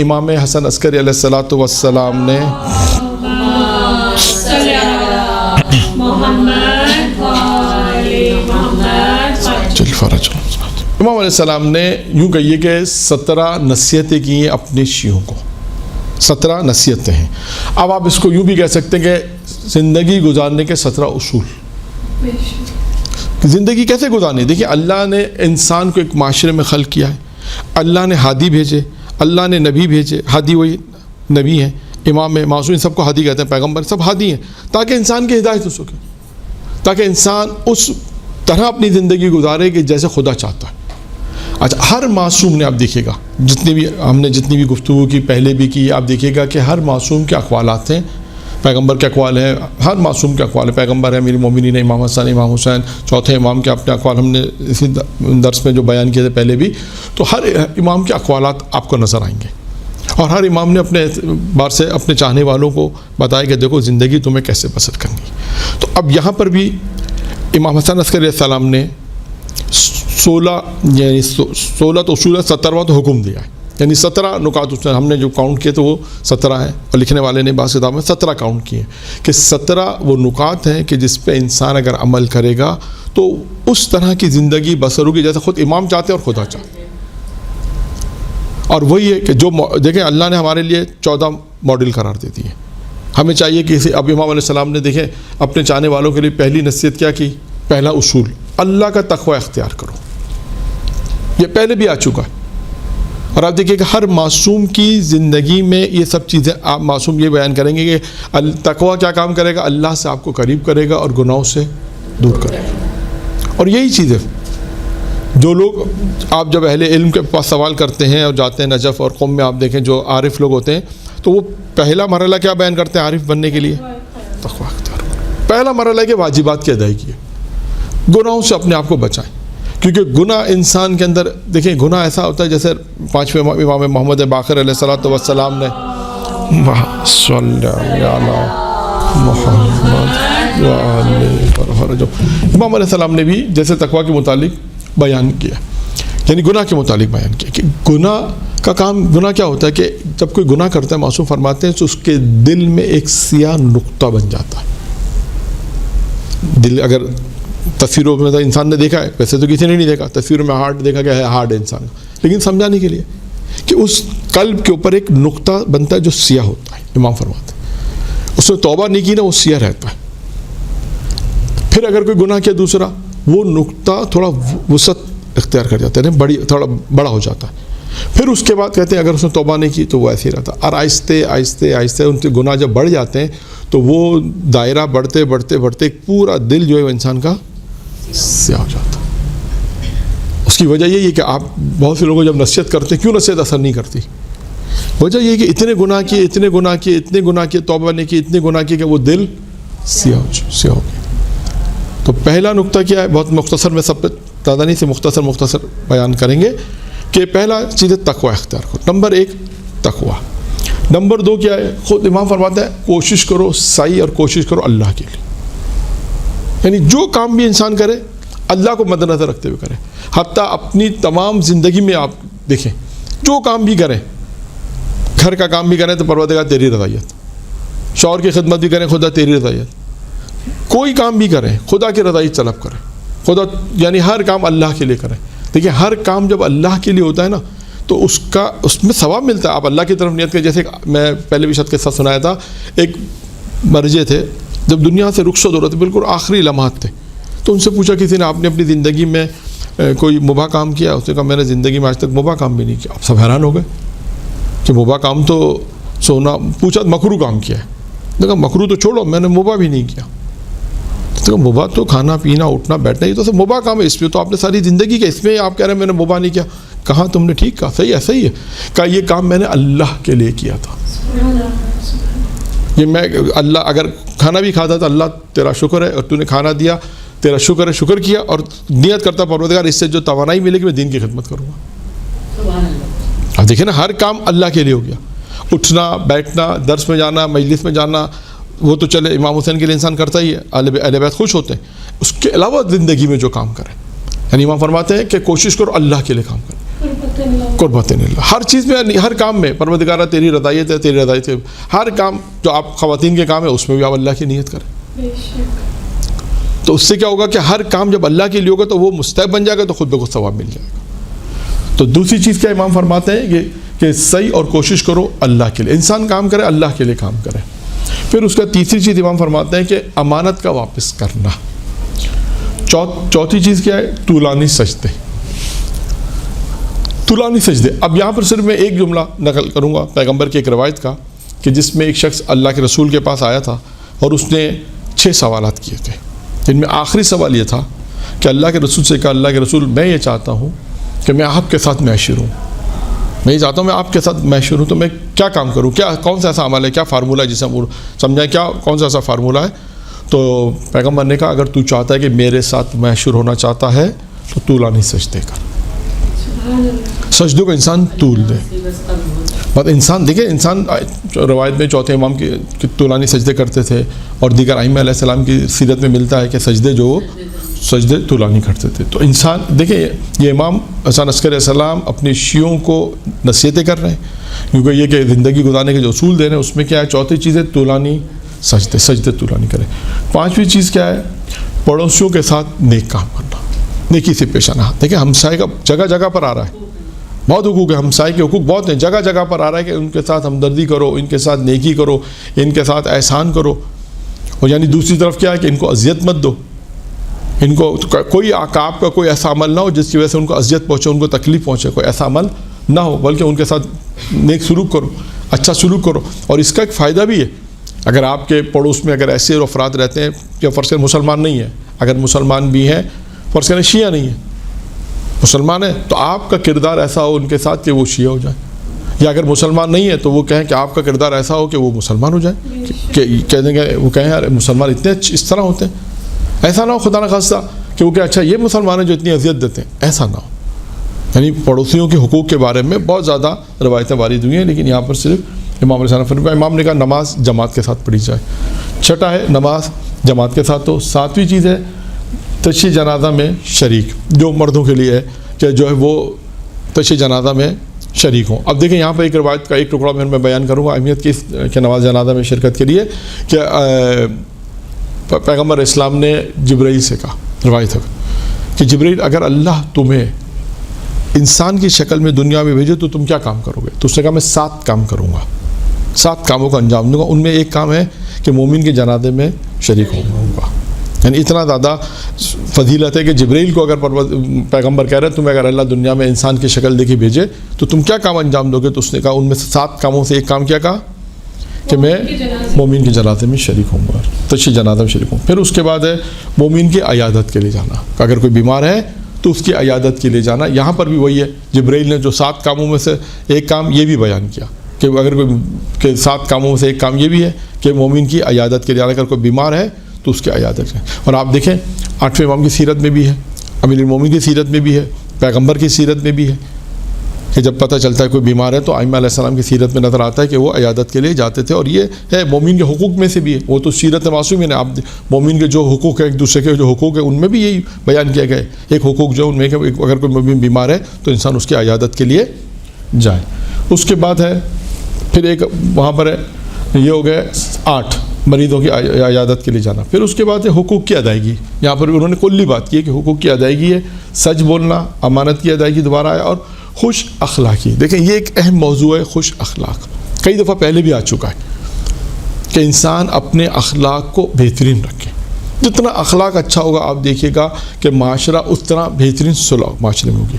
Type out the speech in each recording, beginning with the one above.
امام حسن عسکری علیہ الصلوۃ والسلام نے امام علیہ السلام نے یوں کہیے کہ 17 نصیحتیں کی ہیں اپنے شیعوں کو. 17 نصیحتیں ہیں. اب آپ اس کو یوں بھی کہہ سکتے ہیں کہ زندگی گزارنے کے 17 اصول. زندگی کیسے گزارنی؟ دیکھیں اللہ نے انسان کو ایک معاشرے میں خلق کیا ہے. اللہ نے ہادی بھیجے, اللہ نے نبی بھیجے. ہادی وہی نبی ہیں, امام معصوم, سب کو ہادی کہتے ہیں, پیغمبر سب ہادی ہیں, تاکہ انسان کی ہدایت ہو سکے, تاکہ انسان اس طرح اپنی زندگی گزارے کہ جیسے خدا چاہتا ہے. اچھا, ہر معصوم نے آپ دیکھیے گا, ہم نے جتنی بھی گفتگو کی پہلے بھی کی, آپ دیکھیے گا کہ ہر معصوم کے اقوالات ہیں. پیغمبر کے اقوال ہیں, ہر معصوم کے اقوال ہیں. پیغمبر ہے میری مومنین, امام حسن, امام حسین, چوتھے امام کے اپنے اقوال ہم نے اسی درس میں جو بیان کیے تھے پہلے بھی. تو ہر امام کے اقوالات آپ کو نظر آئیں گے, اور ہر امام نے اپنے اعتبار سے اپنے چاہنے والوں کو بتایا کہ دیکھو زندگی تمہیں کیسے بسر کرنی. تو اب یہاں پر بھی امام حسن عسکری علیہ السلام نے 16 تو اصول ہے, 17واں تو حکم دیا ہے. یعنی 17 نکات اس نے, ہم نے جو کاؤنٹ کیے تو وہ 17 ہیں, اور لکھنے والے نے بعض کتاب میں 17 کاؤنٹ کیے ہیں کہ 17 وہ نکات ہیں کہ جس پہ انسان اگر عمل کرے گا تو اس طرح کی زندگی بسر ہوگی جیسے خود امام چاہتے ہیں اور خدا چاہتے ہیں. اور وہی ہے کہ جو دیکھیں اللہ نے ہمارے لیے 14 ماڈل قرار دے دیے. ہمیں چاہیے کہ اب امام علیہ السلام نے دیکھیں اپنے چاہنے والوں کے لیے پہلی نصیحت کیا کی؟ پہلا اصول اللہ کا تقوی اختیار کرو. یہ پہلے بھی آ چکا ہے, اور آپ دیکھیے کہ ہر معصوم کی زندگی میں یہ سب چیزیں, آپ معصوم یہ بیان کریں گے کہ تقوی کیا کام کرے گا؟ اللہ سے آپ کو قریب کرے گا اور گناہوں سے دور کرے گا. اور یہی چیز ہے جو لوگ, آپ جب اہل علم کے پاس سوال کرتے ہیں اور جاتے ہیں نجف اور قوم میں, آپ دیکھیں جو عارف لوگ ہوتے ہیں تو وہ پہلا مرحلہ کیا بیان کرتے ہیں عارف بننے کے لیے؟ تقوی اختیار کرو. پہلا مرحلہ ہے کہ واجبات کی ادائیگی ہے, گناہوں سے اپنے آپ کو بچائیں. کیونکہ گناہ انسان کے اندر, دیکھیں گناہ ایسا ہوتا ہے جیسے 5ویں امام محمد باقر علیہ الصلوۃ والسلام نے امام علیہ السلام نے بھی جیسے تقوی کے متعلق بیان کیا, یعنی گناہ کے متعلق بیان کیا کہ گناہ کا کام, گناہ کیا ہوتا ہے کہ جب کوئی گناہ کرتا ہے, معصوم فرماتے ہیں, تو اس کے دل میں ایک سیاہ نقطہ بن جاتا ہے. دل اگر تصویروں میں انسان نے دیکھا ہے, ویسے تو کسی نے نہیں دیکھا, تصویروں میں ہارٹ دیکھا گیا ہے, ہارٹ ہے انسان کا, لیکن سمجھانے کے لیے کہ اس قلب کے اوپر ایک نقطہ بنتا ہے جو سیاہ ہوتا ہے. امام فرماتے ہیں اس نے توبہ نہیں کی نا, وہ سیاہ رہتا ہے. پھر اگر کوئی گناہ کیا دوسرا, وہ نقطہ تھوڑا وسعت اختیار کر جاتا ہے, تھوڑا بڑا ہو جاتا ہے. پھر اس کے بعد کہتے ہیں اگر اس نے توبہ نہیں کی تو وہ ایسے ہی رہتا. اور آہستہ آہستہ آہستہ ان کے گناہ جب بڑھ جاتے ہیں تو وہ دائرہ بڑھتے بڑھتے بڑھتے پورا دل جو ہے وہ انسان کا سیاہ ہو جاتا. اس کی وجہ یہی ہے کہ آپ بہت سے لوگوں جب نصیحت کرتے ہیں, کیوں نصیحت اثر نہیں کرتی؟ وجہ یہ ہے کہ اتنے گناہ کیے, توبہ نہیں کی, اتنے گناہ کیے کہ وہ دل سیاہ ہو گیا. تو پہلا نقطہ کیا ہے, بہت مختصر میں, سب پہ زیادہ نہیں سے مختصر بیان کریں گے کہ پہلا چیز ہے تقوی اختیار کرو. نمبر 1 تقوی. نمبر 2 کیا ہے؟ خود امام فرماتا ہے کوشش کرو سعی, اور کوشش کرو اللہ کے لیے. یعنی جو کام بھی انسان کرے اللہ کو مد نظر رکھتے ہوئے کرے. حتیٰ اپنی تمام زندگی میں آپ دیکھیں, جو کام بھی کریں, گھر کا کام بھی کریں تو پروردگار تیری رضایت, شوہر کی خدمت بھی کریں خدا تیری رضایت, کوئی کام بھی کریں خدا کی رضایت طلب کریں. خدا یعنی ہر کام اللہ کے لیے کریں. دیکھیں ہر کام جب اللہ کے لیے ہوتا ہے نا تو اس میں ثواب ملتا ہے. آپ اللہ کی طرف نیت کریں. جیسے میں پہلے بھی شد کے ساتھ سنایا تھا, ایک مرجے تھے جب دنیا سے رخصت ہو رہے تھے, بالکل آخری لمحات تھے, تو ان سے پوچھا کسی نے آپ نے اپنی زندگی میں کوئی مباح کام کیا؟ اس نے کہا میں نے زندگی میں آج تک مباح کام بھی نہیں کیا. آپ سب حیران ہو گئے کہ مباح کام تو سونا, پوچھا مکروہ کام کیا ہے؟ نے کہا مکروہ تو چھوڑو, میں نے مباح بھی نہیں کیا. تو مباح تو کھانا پینا اٹھنا بیٹھنا, یہ تو سب مباح کام ہے, اس میں تو آپ نے ساری زندگی کیا, اس میں آپ کہہ رہے ہیں میں نے مباح نہیں کیا. کہاں تم نے ٹھیک کہا, صحیح ہے. کہا یہ کام میں نے اللہ کے لیے کیا تھا. یہ میں اللہ, اگر کھانا بھی کھاتا تھا, اللہ تیرا شکر ہے اور تو نے کھانا دیا, تیرا شکر ہے, شکر کیا, اور نیت کرتا پروردگار اس سے جو توانائی ملے گی میں دین کی خدمت کروں گا. اب دیکھیں نا, ہر کام اللہ کے لیے ہو گیا. اٹھنا بیٹھنا, درس میں جانا, مجلس میں جانا, وہ تو چلے امام حسین کے لیے انسان کرتا ہی ہے, اہل بیت خوش ہوتے ہیں. اس کے علاوہ زندگی میں جو کام کریں, یعنی امام فرماتے ہیں کہ کوشش کرو اللہ کے لیے کام کریں. قربتین اللہ، ہر چیز میں، ہر کام میں پروردگارہ تیری رضایت ہے، تیری رضایت ہے، ہر کام جو آپ خواتین کے کام ہے اس میں بھی آپ اللہ کی نیت کریں، تو اس سے کیا ہوگا کہ ہر کام جب اللہ کے لیے ہوگا تو وہ مستحب بن جائے گا، تو خود بخود ثواب مل جائے گا۔ تو دوسری چیز کیا امام فرماتے ہیں کہ صحیح اور کوشش کرو اللہ کے لیے، انسان کام کرے اللہ کے لیے کام کرے۔ پھر اس کا تیسری چیز امام فرماتے ہیں کہ امانت کا واپس کرنا۔ چوتھی چیز کیا ہے؟ طولانی سجدے، طولانی سجدے۔ اب یہاں پر صرف میں ایک جملہ نقل کروں گا پیغمبر کی ایک روایت کا، کہ جس میں ایک شخص اللہ کے رسول کے پاس آیا تھا اور اس نے 6 سوالات کیے تھے، جن میں آخری سوال یہ تھا کہ اللہ کے رسول سے کہا، اللہ کے رسول میں یہ چاہتا ہوں کہ میں آپ کے ساتھ معاشر ہوں، میں یہ چاہتا ہوں میں آپ کے ساتھ معاشر ہوں، تو میں کیا کام کروں، کون سا ایسا عمل ہے، کیا فارمولہ ہے جسے ہم سمجھائیں، کون سا ایسا فارمولہ ہے؟ تو پیغمبر نے کہا اگر تو چاہتا ہے کہ میرے ساتھ معاشر ہونا چاہتا ہے تو طولانی سجدے کر، سجدوں کو انسان طول دے۔ بات انسان دیکھیں، انسان روایت میں چوتھے امام کی طولانی سجدے کرتے تھے، اور دیگر ائمہ علیہ السلام کی سیرت میں ملتا ہے کہ سجدے طولانی کرتے تھے۔ تو انسان دیکھیں، یہ امام حسن عسکری علیہ السلام اپنے شیعوں کو نصیحتیں کر رہے ہیں، کیونکہ یہ کہ زندگی گزارنے کے جو اصول دے رہے ہیں اس میں کیا ہے؟ چوتھی چیز ہے طولانی سجدے طولانی کریں۔ پانچویں چیز کیا ہے؟ پڑوسیوں کے ساتھ نیک کام کرنا، نیکی سے پیش آنا۔ دیکھیں ہمسائے کا جگہ جگہ پر آ رہا ہے، بہت حقوق ہے، ہمسائے کے حقوق بہت ہیں، جگہ جگہ پر آ رہا ہے کہ ان کے ساتھ ہمدردی کرو، ان کے ساتھ نیکی کرو، ان کے ساتھ احسان کرو۔ اور یعنی دوسری طرف کیا ہے کہ ان کو اذیت مت دو، ان کو کوئی آپ کا کوئی ایسا عمل نہ ہو جس کی وجہ سے ان کو اذیت پہنچے، ان کو تکلیف پہنچے، کوئی ایسا عمل نہ ہو، بلکہ ان کے ساتھ نیک سلوک کرو، اچھا سلوک کرو۔ اور اس کا ایک فائدہ بھی ہے، اگر آپ کے پڑوس میں اگر ایسے افراد رہتے ہیں کہ فرض کریں مسلمان نہیں ہیں، اگر مسلمان بھی ہیں، فرض کریں شیعہ نہیں ہیں، مسلمان ہیں، تو آپ کا کردار ایسا ہو ان کے ساتھ کہ وہ شیعہ ہو جائیں، یا اگر مسلمان نہیں ہے تو وہ کہیں کہ آپ کا کردار ایسا ہو کہ وہ مسلمان ہو جائیں، کہ کہہ دیں گے، وہ کہیں یار مسلمان اتنے اس طرح ہوتے ہیں، ایسا نہ ہو خدا نخواستہ کہ وہ کہ اچھا یہ مسلمان ہیں جو اتنی اذیت دیتے ہیں، ایسا نہ ہو۔ یعنی پڑوسیوں کے حقوق کے بارے میں بہت زیادہ روایتیں وارد ہوئی ہیں، لیکن یہاں پر صرف امام علیہ السلام فرمایا، امام نے کہا نماز جماعت کے ساتھ پڑھی جائے۔ چھٹا ہے نماز جماعت کے ساتھ ہو۔ ساتویں چیز ہے تشییع جنازہ میں شریک، جو مردوں کے لیے ہے کہ جو ہے وہ تشییع جنازہ میں شریک ہوں۔ اب دیکھیں یہاں پر ایک روایت کا ایک ٹکڑا میں بیان کروں گا اہمیت کی کہ نماز جنازہ میں شرکت کے لیے، کہ پیغمبر اسلام نے جبرائیل سے کہا، روایت ہے کہ جبرائیل اگر اللہ تمہیں انسان کی شکل میں دنیا میں بھیجے تو تم کیا کام کرو گے؟ تو اس نے کہا میں 7 کام کروں گا، 7 کاموں کو انجام دوں گا، ان میں ایک کام ہے کہ مومن کے جنازے میں شریک ہوں گا۔ یعنی اتنا زیادہ فضیلت ہے کہ جبرائیل کو اگر پیغمبر کہہ رہے ہیں تمہیں اگر اللہ دنیا میں انسان کی شکل دیکھی بھیجے تو تم کیا کام انجام دو گے؟ تو اس نے کہا ان میں سے 7 کاموں سے ایک کام کیا کہا کہ میں مومن کے جنازے میں شریک ہوں گا، تشییع جنازہ میں شریک ہوں۔ پھر اس کے بعد ہے مومن کی عیادت کے لیے جانا، اگر کوئی بیمار ہے تو اس کی عیادت کے لیے جانا۔ یہاں پر بھی وہی ہے، جبرائیل نے جو 7 کاموں میں سے ایک کام یہ بھی بیان کیا کہ اگر کوئی 7 کاموں میں سے ایک کام یہ بھی ہے کہ مومن کی عیادت کے لیے جانا، اگر کوئی بیمار ہے تو اس کی عیادت کریں۔ اور آپ دیکھیں 8ویں امام کی سیرت میں بھی ہے، امیر المومنین کی سیرت میں بھی ہے، پیغمبر کی سیرت میں بھی ہے کہ جب پتہ چلتا ہے کوئی بیمار ہے تو ائمہ علیہ السلام کی سیرت میں نظر آتا ہے کہ وہ عیادت کے لیے جاتے تھے۔ اور یہ ہے مومن کے حقوق میں سے بھی ہے، وہ تو سیرت معصومین ہے، آپ مومن کے جو حقوق ہیں، ایک دوسرے کے جو حقوق ہیں ان میں بھی یہی بیان کیا گیا ہے۔ ایک حقوق جو ان میں کہ اگر کوئی مومن بیمار ہے تو انسان اس کی عیادت کے لیے جائے۔ اس کے بعد ہے پھر ایک وہاں پر ہے، یہ ہو گئے 8 مریضوں کی عیادت کے لیے جانا۔ پھر اس کے بعد ہے حقوق کی ادائیگی، یہاں پر بھی انہوں نے کلی بات کی ہے کہ حقوق کی ادائیگی ہے، سچ بولنا، امانت کی ادائیگی دوبارہ ہے، اور خوش اخلاقی۔ دیکھیں یہ ایک اہم موضوع ہے، خوش اخلاق، کئی دفعہ پہلے بھی آ چکا ہے کہ انسان اپنے اخلاق کو بہترین رکھے۔ جتنا اخلاق اچھا ہوگا آپ دیکھیے گا کہ معاشرہ اس طرح بہترین صلح معاشرے میں ہوگی،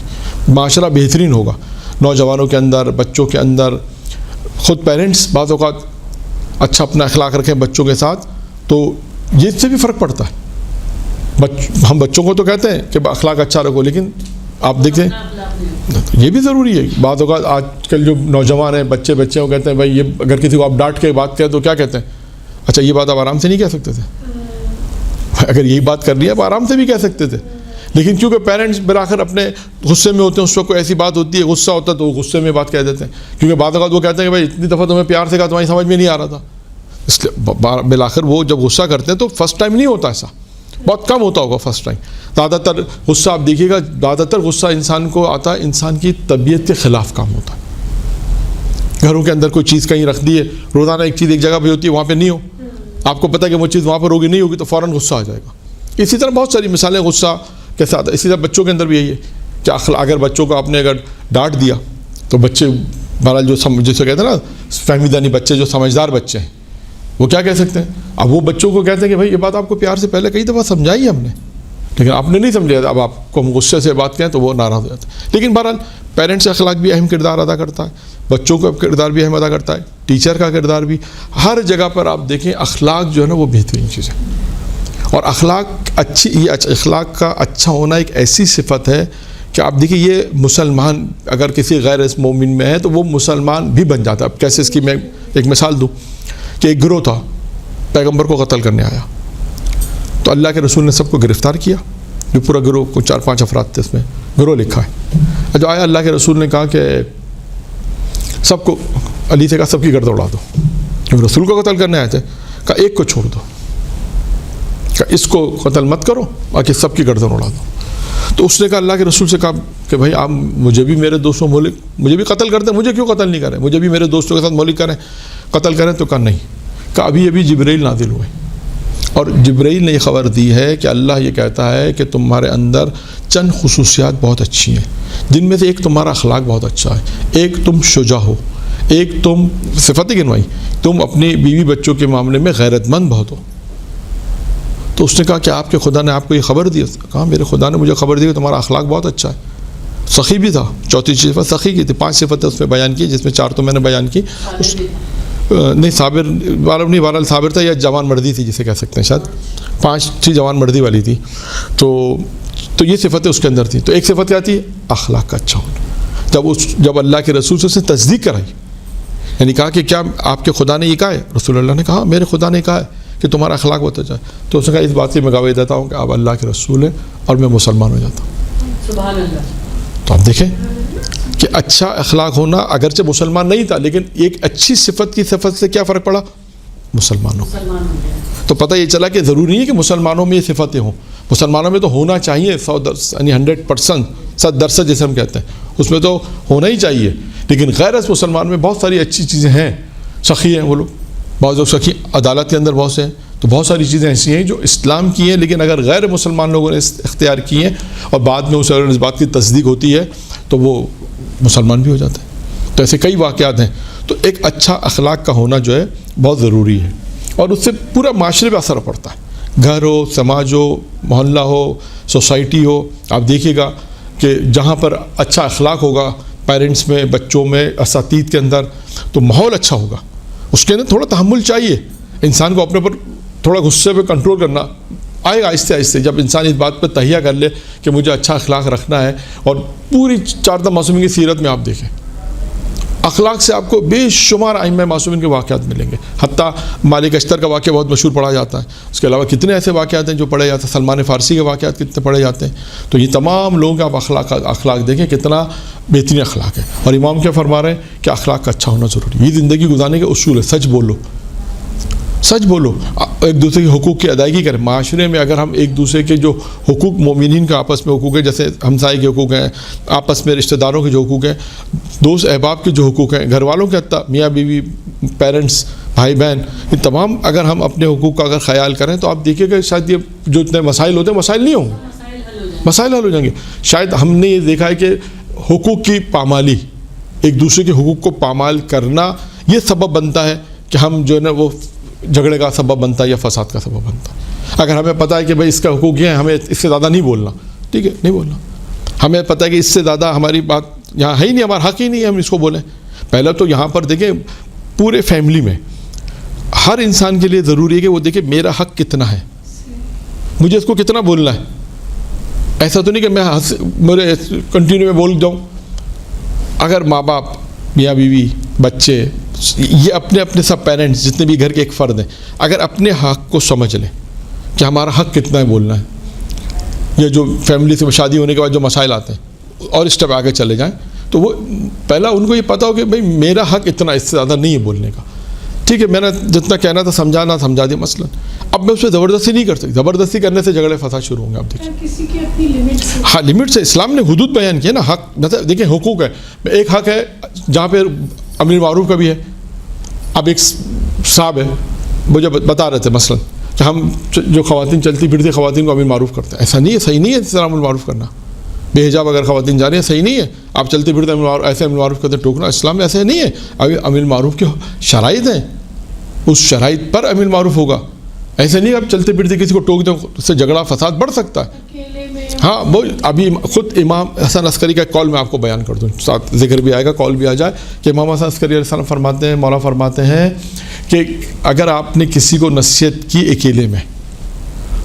معاشرہ بہترین ہوگا، نوجوانوں کے اندر، بچوں کے اندر۔ خود پیرنٹس بعض اوقات اچھا اپنا اخلاق رکھیں بچوں کے ساتھ تو یہ اس سے بھی فرق پڑتا ہے۔ ہم بچوں کو تو کہتے ہیں کہ اخلاق اچھا رکھو، لیکن آپ دیکھیں یہ بھی ضروری ہے۔ بعض اوقات آج کل جو نوجوان ہیں، بچے وہ کہتے ہیں بھائی یہ اگر کسی کو آپ ڈانٹ کے بات کریں تو کیا کہتے ہیں؟ اچھا یہ بات آپ آرام سے نہیں کہہ سکتے تھے؟ اگر یہی بات کرنی ہے آپ آرام سے بھی کہہ سکتے تھے، لیکن کیونکہ پیرنٹس بالآخر اپنے غصے میں ہوتے ہیں، اس وقت کوئی ایسی بات ہوتی ہے، غصہ ہوتا ہے تو وہ غصے میں بات کہہ دیتے ہیں، کیونکہ بعض اوقات وہ کہتے ہیں کہ بھائی اتنی دفعہ تمہیں پیار سے کہا تمہاری سمجھ میں نہیں آ رہا تھا، اس لیے بالآخر وہ جب غصہ کرتے ہیں تو فرسٹ ٹائم نہیں ہوتا ایسا، بہت کم ہوتا ہوگا فرسٹ ٹائم. زیادہ تر غصہ آپ دیکھیے گا، زیادہ تر غصہ انسان کو آتا ہے انسان کی طبیعت کے خلاف کام ہوتا ہے. گھروں کے اندر کوئی چیز کہیں رکھ دی ہے، روزانہ ایک چیز ایک جگہ پہ ہوتی ہے، وہاں پہ نہیں ہو، آپ کو پتہ ہے کہ وہ چیز وہاں پر ہوگی نہیں ہوگی تو فوراً غصہ آ جائے گا. اسی طرح بہت ساری مثالیں غصہ کے ساتھ. اسی طرح بچوں کے اندر بھی یہی ہے کہ اگر بچوں کو آپ نے اگر ڈانٹ دیا تو بچے بہرحال جسے کہتے ہیں نا فہمیدہ بچے، جو سمجھدار بچے ہیں، وہ کیا کہہ سکتے ہیں؟ اب وہ بچوں کو کہتے ہیں کہ بھائی یہ بات آپ کو پیار سے پہلے کئی دفعہ سمجھائی ہے ہم نے، لیکن آپ نے نہیں سمجھا. اب آپ کو ہم غصے سے بات کہیں تو وہ ناراض ہو جاتے ہیں. لیکن بہرحال پیرنٹس کا اخلاق بھی اہم کردار ادا کرتا ہے، بچوں کا کردار بھی اہم ادا کرتا ہے، ٹیچر کا کردار بھی. ہر جگہ پر آپ دیکھیں اخلاق جو ہے نا وہ بہترین چیز ہے. اور اخلاق کا اچھا ہونا ایک ایسی صفت ہے کہ آپ دیکھیں یہ مسلمان اگر کسی غیر مومن میں ہے تو وہ مسلمان بھی بن جاتا ہے. اب کیسے اس کی میں ایک مثال دوں کہ ایک گروہ تھا پیغمبر کو قتل کرنے آیا، تو اللہ کے رسول نے سب کو گرفتار کیا. جو پورا گروہ کو 4-5 افراد تھے، اس میں گروہ لکھا ہے. جو آیا اللہ کے رسول نے کہا کہ سب کو، علی سے کہا سب کی گردن اڑا دو. جو رسول کو قتل کرنے آئے تھے کہا ایک کو چھوڑ دو، کہ اس کو قتل مت کرو باقی سب کی گردن اڑا دو. تو اس نے کہا اللہ کے رسول سے کہا کہ بھائی آپ مجھے بھی میرے دوستوں مولک مجھے بھی قتل کرتے ہیں، مجھے کیوں قتل نہیں کریں؟ مجھے بھی میرے دوستوں کے ساتھ مولک کریں، قتل کریں. تو کہا نہیں. کہا ابھی جبرائیل نازل ہوئے اور جبرائیل نے یہ خبر دی ہے کہ اللہ یہ کہتا ہے کہ تمہارے اندر چند خصوصیات بہت اچھی ہیں، جن میں سے ایک تمہارا اخلاق بہت اچھا ہے، ایک تم شجاع ہو، ایک تم صفتیں گنوائی، تم اپنی بیوی بچوں کے معاملے میں غیرت مند بہت ہو. تو اس نے کہا کہ آپ کے خدا نے آپ کو یہ خبر دی؟ کہا میرے خدا نے مجھے خبر دی کہ تمہارا اخلاق بہت اچھا ہے. سخی بھی تھا، چوتھی صفت سخی کی تھی. 5 صفتیں اس میں بیان کی جس میں 4 تو میں نے بیان کی. نہیں صابر نہیں، بہرحال صابر تھا یا جوان مردی تھی جسے کہہ سکتے ہیں، شاید 5 تھی جوان مردی والی تھی. تو یہ صفتیں اس کے اندر تھیں. تو ایک صفت کیا تھی؟ اخلاق کا اچھا ہونا. جب اللہ کے رسول سے اس نے تصدیق کرائی، یعنی کہا کہ کیا آپ کے خدا نے یہ کہا ہے؟ رسول اللہ نے کہا میرے خدا نے کہا ہے کہ تمہارا اخلاق بہت اچھا ہے. تو اس نے کہا اس بات کی میں گواہی دیتا ہوں کہ آپ اللہ کے رسول ہیں اور میں مسلمان ہو جاتا ہوں. سبحان اللہ. تو آپ دیکھیں کہ اچھا اخلاق ہونا، اگرچہ مسلمان نہیں تھا لیکن ایک اچھی صفت کی صفت سے کیا فرق پڑا؟ مسلمان ہو. تو پتہ یہ چلا کہ ضروری نہیں ہے کہ مسلمانوں میں یہ صفتیں ہوں، مسلمانوں میں تو ہونا چاہیے 100% یعنی 100% 100% جیسے ہم کہتے ہیں اس میں تو ہونا ہی چاہیے. لیکن غیر مسلمان میں بہت ساری اچھی چیزیں ہیں. سخی ہیں وہ لوگ، بعض لوگ سخی، عدالت کے اندر بہت سے ہیں. تو بہت ساری چیزیں ایسی ہیں جو اسلام کی ہیں لیکن اگر غیر مسلمان لوگوں نے اختیار کی ہیں اور بعد میں اس بات کی تصدیق ہوتی ہے تو وہ مسلمان بھی ہو جاتے ہیں. تو ایسے کئی واقعات ہیں. تو ایک اچھا اخلاق کا ہونا جو ہے بہت ضروری ہے اور اس سے پورا معاشرے پہ اثر پڑتا ہے. گھر ہو، سماج ہو، محلہ ہو، سوسائٹی ہو. آپ دیکھیے گا کہ جہاں پر اچھا اخلاق ہوگا پیرنٹس میں، بچوں میں، اساتذہ کے اندر، تو ماحول اچھا ہوگا. اس کے اندر تھوڑا تحمل چاہیے انسان کو، اپنے پر تھوڑا غصے پہ کنٹرول کرنا آئے گا آہستہ آہستہ. جب انسان اس بات پہ تہیہ کر لے کہ مجھے اچھا اخلاق رکھنا ہے. اور پوری 4 معصومین کی سیرت میں آپ دیکھیں اخلاق سے آپ کو بے شمار ائمہ معصومین کے واقعات ملیں گے. حتیٰ مالک اشتر کا واقعہ بہت مشہور پڑھا جاتا ہے. اس کے علاوہ کتنے ایسے واقعات ہیں جو پڑھے جاتے ہیں. سلمان فارسی کے واقعات کتنے پڑھے جاتے ہیں. تو یہ تمام لوگوں کے آپ اخلاق دیکھیں کتنا بہترین اخلاق ہے. اور امام کیا فرما رہے ہیں کہ اخلاق کا اچھا ہونا ضروری ہے. یہ زندگی گزارنے کے اصول ہے. سچ بولو، سچ بولو، ایک دوسرے کے حقوق کی ادائیگی کریں. معاشرے میں اگر ہم ایک دوسرے کے جو حقوق مومنین کا آپس میں حقوق ہیں، جیسے ہمسائے کے حقوق ہیں، آپس میں رشتہ داروں کے جو حقوق ہیں، دوست احباب کے جو حقوق ہیں، گھر والوں کے حتیٰ میاں بیوی، پیرنٹس، بھائی بہن، یہ تمام اگر ہم اپنے حقوق کا اگر خیال کریں تو آپ دیکھیے کہ شاید یہ جو اتنے مسائل ہوتے ہیں مسائل نہیں ہوں گے، مسائل حل ہو جائیں گے. شاید ہم نے یہ دیکھا ہے کہ حقوق کی پامالی، ایک دوسرے کے حقوق کو پامال کرنا، یہ سبب بنتا ہے کہ ہم جو ہے نا وہ جھگڑے کا سبب بنتا ہے یا فساد کا سبب بنتا ہے. اگر ہمیں پتہ ہے کہ بھائی اس کا حقوق یہ ہے، ہمیں اس سے زیادہ نہیں بولنا، ٹھیک ہے، نہیں بولنا. ہمیں پتہ ہے کہ اس سے زیادہ ہماری بات یہاں ہے ہی نہیں، ہمارا حق ہی نہیں ہے ہم اس کو بولیں. پہلے تو یہاں پر دیکھیں پورے فیملی میں ہر انسان کے لیے ضروری ہے کہ وہ دیکھے میرا حق کتنا ہے، مجھے اس کو کتنا بولنا ہے. ایسا تو نہیں کہ میں میرے کنٹینیو میں بول جاؤں. اگر ماں باپ، میاں بیوی، بچے، یہ اپنے اپنے سب پیرنٹس جتنے بھی گھر کے ایک فرد ہیں، اگر اپنے حق کو سمجھ لیں کہ ہمارا حق کتنا ہے بولنا ہے، یا جو فیملی سے شادی ہونے کے بعد جو مسائل آتے ہیں اور اسٹیپ آگے چلے جائیں، تو وہ پہلا ان کو یہ پتہ ہو کہ بھائی میرا حق اتنا، اس سے زیادہ نہیں ہے بولنے کا. ٹھیک ہے، میں نے جتنا کہنا تھا سمجھا دیا مثلا. اب میں اس پہ زبردستی نہیں کر سکتی، زبردستی کرنے سے جھگڑے فساد شروع ہوں گے. آپ دیکھیں کسی کی اپنی لمٹ سے، ہاں لمٹ سے اسلام نے حدود بیان کی ہے نا. حق مطلب دیکھیں حقوق ہے، ایک حق ہے جہاں پہ امیر معروف کا بھی ہے. اب ایک صاحب ہے مجھے بتا رہے تھے مثلا کہ ہم جو خواتین چلتی پھرتی خواتین کو امیر معروف کرتے ہیں، ایسا نہیں ہے، صحیح نہیں ہے اس طرح امیر معروف کرنا. بے حجاب اگر خواتین جا رہی ہیں صحیح نہیں ہے. آپ چلتے پھرتے ایسے امیر معروف کرتے ٹوکنا اسلام میں ایسے نہیں ہے. اگر امیر معروف کی شرائط ہیں اس شرائط پر امیر معروف ہوگا. ایسے نہیں آپ چلتے پھرتے کسی کو ٹوک دیں، اس سے جھگڑا فساد بڑھ سکتا ہے. اکیلے میں ہاں وہ ابھی خود امام حسن عسکری کا کال میں آپ کو بیان کر دوں، ساتھ ذکر بھی آئے گا، کال بھی آ جائے کہ امام حسن عسکری علیہ السلام فرماتے ہیں، مولا فرماتے ہیں کہ اگر آپ نے کسی کو نصیحت کی اکیلے میں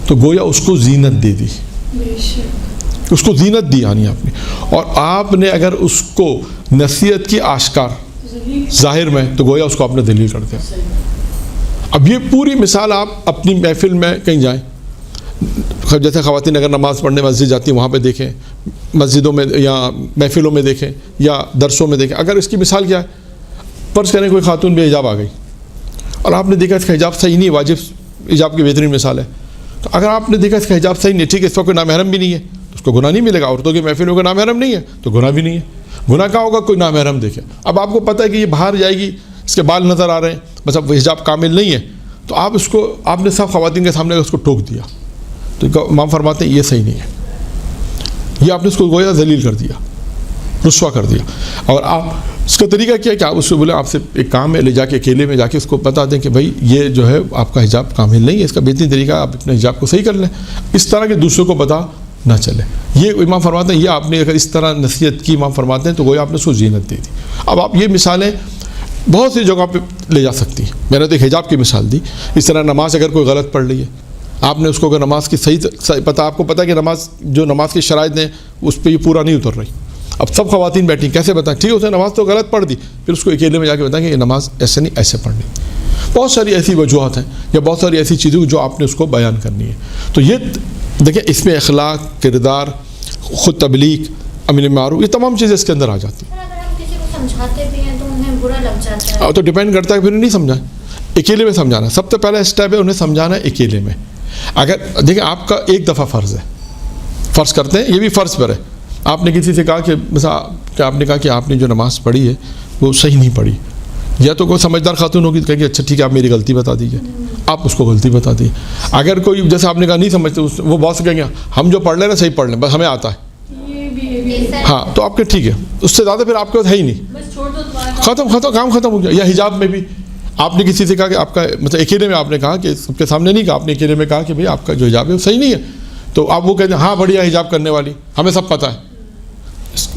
تو گویا اس کو زینت دے دی، بے شک اس کو زینت دی یعنی آپ نے. اور آپ نے اگر اس کو نصیحت کی آشکار ذلیل ظاہر میں تو گویا اس کو آپ نے ذلیل کر دیا. اب یہ پوری مثال آپ اپنی محفل میں کہیں جائیں، جیسے خواتین اگر نماز پڑھنے مسجد جاتی ہیں وہاں پہ دیکھیں، مسجدوں میں یا محفلوں میں دیکھیں یا درسوں میں دیکھیں. اگر اس کی مثال کیا ہے، فرض کریں کوئی خاتون بے حجاب آ گئی اور آپ نے دیکھا اس کا حجاب صحیح نہیں، واجب حجاب کی بہترین مثال ہے. تو اگر آپ نے دیکھا اس کا حجاب صحیح نہیں، ٹھیک ہے اس کا کوئی نامحرم بھی نہیں ہے تو اس کو گناہ نہیں ملے گا. عورتوں کی محفلوں کا نامحرم نہیں ہے تو گناہ بھی نہیں ہے. گناہ کیا ہوگا؟ کوئی نامحرم دیکھے. اب آپ کو پتہ ہے کہ یہ باہر جائے گی، اس کے بال نظر آ رہے ہیں، بس اب وہ حجاب کامل نہیں ہے، تو آپ اس کو آپ نے سب خواتین کے سامنے اس کو ٹوک دیا. تو امام فرماتے ہیں یہ صحیح نہیں ہے، یہ آپ نے اس کو گویا ذلیل کر دیا، رسوا کر دیا. اور آپ اس کا طریقہ کیا ہے کہ آپ اس سے بولیں آپ سے ایک کام ہے، لے جا کے اکیلے میں جا کے اس کو بتا دیں کہ بھائی یہ جو ہے آپ کا حجاب کامل نہیں ہے، اس کا بہترین طریقہ آپ اپنے حجاب کو صحیح کر لیں. اس طرح کے دوسروں کو پتہ نہ چلے. یہ امام فرماتے ہیں یہ آپ نے اگر اس طرح نصیحت کی امام فرماتے ہیں تو گویا آپ نے اس کو زینت دے دی. اب آپ یہ مثالیں بہت سی جگہ پہ لے جا سکتی ہیں. میں نے تو ایک حجاب کی مثال دی. اس طرح نماز اگر کوئی غلط پڑھ رہی ہے، آپ نے اس کو اگر نماز کی صحیح پتہ، آپ کو پتہ ہے کہ نماز کی شرائط ہیں اس پہ یہ پورا نہیں اتر رہی. اب سب خواتین بیٹھی کیسے بتائیں؟ ٹھیک ہے اس نے نماز تو غلط پڑھ دی، پھر اس کو اکیلے میں جا کے بتائیں کہ یہ نماز ایسے نہیں ایسے پڑھنی. بہت ساری ایسی وجوہات ہیں یا بہت ساری ایسی چیزیں جو آپ نے اس کو بیان کرنی ہے. تو یہ دیکھیں اس میں اخلاق، کردار، خود تبلیغ، امر معروف، یہ تمام چیزیں اس کے اندر آ جاتی ہیں. اگر ہم کسی کو سمجھاتے بھی ہیں تو انہیں برا لگ جاتا ہے. تو ڈپینڈ کرتا ہے پھر نہیں سمجھائیں. اکیلے میں سمجھانا سب سے پہلا اسٹیپ ہے، انہیں سمجھانا ہے اکیلے میں. اگر دیکھیں آپ کا ایک دفعہ فرض ہے، فرض کرتے ہیں یہ بھی فرض پر ہے، آپ نے کسی سے کہا کہ مثلا آپ نے کہا کہ آپ نے جو نماز پڑھی ہے وہ صحیح نہیں پڑھی، یا تو کوئی سمجھدار خاتون ہوگی تو کہے کہ اچھا ٹھیک ہے آپ میری غلطی بتا دیجیے، آپ اس کو غلطی بتا دیجیے. اگر کوئی جیسے آپ نے کہا نہیں سمجھتے، وہ باس کہیں گے ہم جو پڑھ لیں نا صحیح پڑھ لیں، بس ہمیں آتا ہے. ہاں تو آپ کے ٹھیک ہے، اس سے زیادہ پھر آپ کے پاس ہے ہی نہیں، ختم کام ختم ہو گیا. یا حجاب میں بھی آپ نے کسی سے کہا کہ آپ کا مطلب اکیلے میں آپ نے کہا کہ سب کے سامنے نہیں کہا، آپ نے اکیلے میں کہا کہ بھئی آپ کا جو حجاب ہے وہ صحیح نہیں ہے، تو آپ وہ کہتے ہیں ہاں بڑھیا حجاب کرنے والی، ہمیں سب پتہ ہے.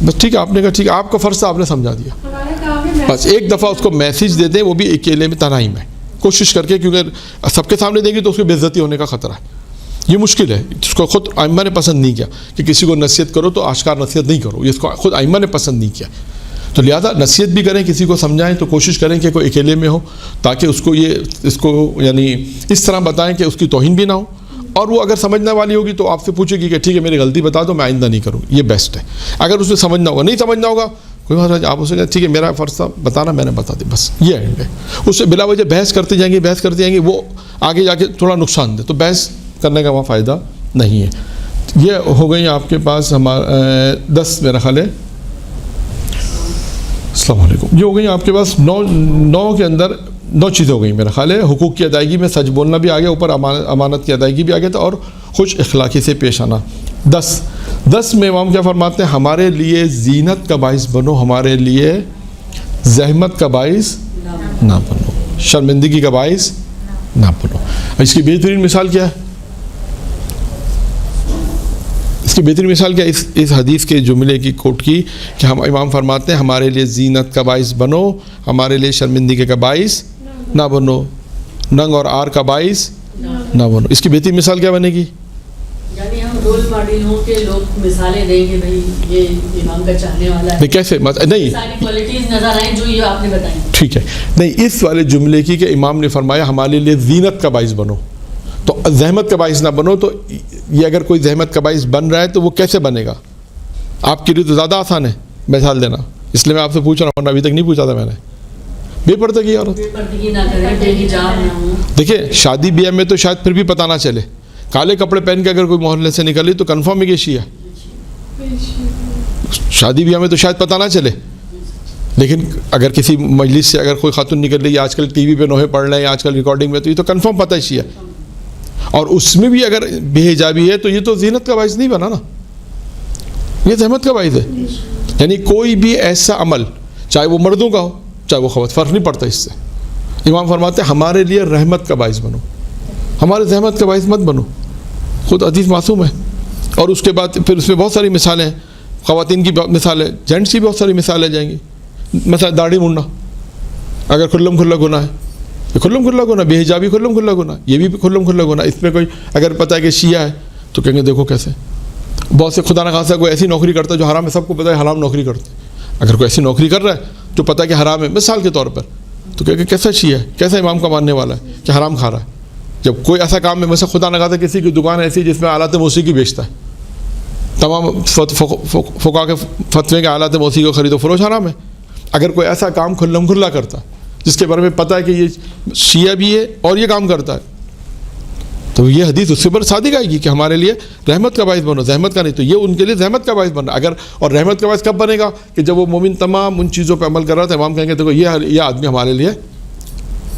بس ٹھیک ہے آپ نے کہا ٹھیک ہے، آپ کا فرض تھا آپ نے سمجھا دیا. بس ایک دفعہ اس کو میسیج دے دیں، وہ بھی اکیلے میں تنہائی میں کوشش کر کے، کیونکہ سب کے سامنے دیں گے تو اس کی بے عزتی ہونے کا خطرہ ہے. یہ مشکل ہے، اس کو خود ائمہ نے پسند نہیں کیا کہ کسی کو نصیحت کرو تو آشکار نصیحت نہیں کرو، یہ اس کو خود ائمہ نے پسند نہیں کیا. تو لہٰذا نصیحت بھی کریں، کسی کو سمجھائیں تو کوشش کریں کہ کوئی اکیلے میں ہو، تاکہ اس کو یعنی اس طرح بتائیں کہ اس کی توہین بھی نہ ہو. اور وہ اگر سمجھنے والی ہوگی تو آپ سے پوچھے گی کہ ٹھیک ہے میری غلطی بتا دو، میں آئندہ نہیں کروں، یہ بیسٹ ہے. اگر اسے سمجھنا ہوگا، نہیں سمجھنا ہوگا کوئی بات نہیں، آپ اسے کہیں ٹھیک ہے میرا فرض تھا بتانا، میں نے بتا دی، بس یہ اینڈ ہے. اس سے بلا وجہ بحث کرتے جائیں گے، وہ آگے جا کے تھوڑا نقصان دے، تو بحث کرنے کا وہاں فائدہ نہیں ہے. یہ ہو گئی آپ کے پاس ہمارا 10 میرا خیال ہے. السلام علیکم. یہ ہو گئی آپ کے پاس 9 کے اندر 9 چیزیں ہو گئی میرا خیال ہے. حقوق کی ادائیگی میں سچ بولنا بھی آ گیا، اوپر امانت کی ادائیگی بھی آ گیا تھا، اور خوش اخلاقی سے پیش آنا. 10 میں امام کیا فرماتے ہیں؟ ہمارے لیے زینت کا باعث بنو، ہمارے لیے زحمت کا باعث نہ بنو، شرمندگی کا باعث نہ بنو. اس کی بہترین مثال کیا ہے؟ اس کی بہترین مثال کیا ہے؟ اس حدیث کے جملے کی کوٹ کی کہ ہم امام فرماتے ہیں ہمارے لیے زینت کا باعث بنو، ہمارے لیے شرمندگی کا باعث نہ بنو، ننگ اور عار کا باعث نہ بنو. اس کی بہترین مثال کیا بنے گی؟ یعنی ہم رول ماڈل ہوں کہ لوگ مثالیں دیں گے بھائی یہ امام کا چاہنے والا ہے. کیسے؟ نہیں ساری کوالٹیز نظر آئیں جو یہ آپ نے بتائیں. ٹھیک ہے، نہیں اس والے جملے کی کہ امام نے فرمایا ہمارے لیے زینت کا باعث بنو، تو زحمت کا باعث نہ بنو. تو یہ اگر کوئی زحمت کا باعث بن رہا ہے تو وہ کیسے بنے گا؟ آپ کے لیے تو زیادہ آسان ہے مثال دینا، اس لیے میں آپ سے پوچھ رہا ہوں، ابھی تک نہیں پوچھا تھا میں نے. بے پردہ کی عورت. بے پردگی نہ کرے, بے حجاب نہ ہو. دیکھیں شادی بیاہ میں تو شاید پھر بھی پتہ نہ چلے, کالے کپڑے پہن کے اگر کوئی محلے سے نکلی تو کنفرم ہے کہ شیعہ ہے. بے شک. شادی بیاہ میں تو شاید پتہ نہ چلے, لیکن اگر کسی مجلس سے اگر کوئی خاتون نکل رہی ہے, آج کل ٹی وی پہ نوحے پڑھ رہے ہیں, آج کل ریکارڈنگ میں, تو یہ تو کنفرم پتہ ہے شیعہ ہے. اور اس میں بھی اگر بے حجابی ہے تو یہ تو زینت کا باعث نہیں بنا نا, یہ زحمت کا باعث ہے. یعنی کوئی بھی ایسا عمل چاہے وہ مردوں کا ہو چاہے وہ خواتین, فرق نہیں پڑتا اس سے. امام فرماتے ہیں ہمارے لیے رحمت کا باعث بنو, ہمارے زحمت کا باعث مت بنو. خود حدیث معصوم ہے. اور اس کے بعد پھر اس میں بہت ساری مثالیں ہیں, خواتین کی مثالیں, جینٹس کی بہت ساری مثالیں جائیں گی. مثلا داڑھی مڑنا اگر کھلم کھلا گناہ ہے, یہ کھلم کھلا گناہ, بے حجابی کھلم کھلا گناہ, یہ بھی کھلم کھلا گناہ. اس میں کوئی اگر پتہ ہے کہ شیعہ ہے تو کہیں گے دیکھو کیسے. بہت سے خدا نخواستہ کوئی ایسی نوکری کرتا ہے جو حرام ہے, سب کو پتہ ہے حرام نوکری کرتے ہیں. اگر کوئی ایسی نوکری کر رہا ہے جو پتہ ہے کہ حرام ہے, مثال کے طور پر, تو کہ کیسا شیعہ ہے, کیسا امام کا ماننے والا ہے کہ حرام کھا رہا ہے. جب کوئی ایسا کام ہے, مثلا خدا نخواستہ کسی کی دکان ایسی جس میں آلات موسیقی بیچتا ہے, تمام فقہا کے فتوے کے آلات موسیقی کو خرید و فروش حرام ہے. اگر کوئی ایسا کام کھلم کھلا کرتا ہے جس کے بارے میں پتہ ہے کہ یہ شیعہ بھی ہے اور یہ کام کرتا ہے, تو یہ حدیث اس سے پر صادق آئے گی کہ ہمارے لیے رحمت کا باعث بنو, زحمت کا نہیں. تو یہ ان کے لیے زحمت کا باعث بننا. اگر اور رحمت کا باعث کب بنے گا کہ جب وہ مومن تمام ان چیزوں پہ عمل کر رہا تھا, امام کہیں گے دیکھو یہ آدمی ہمارے لیے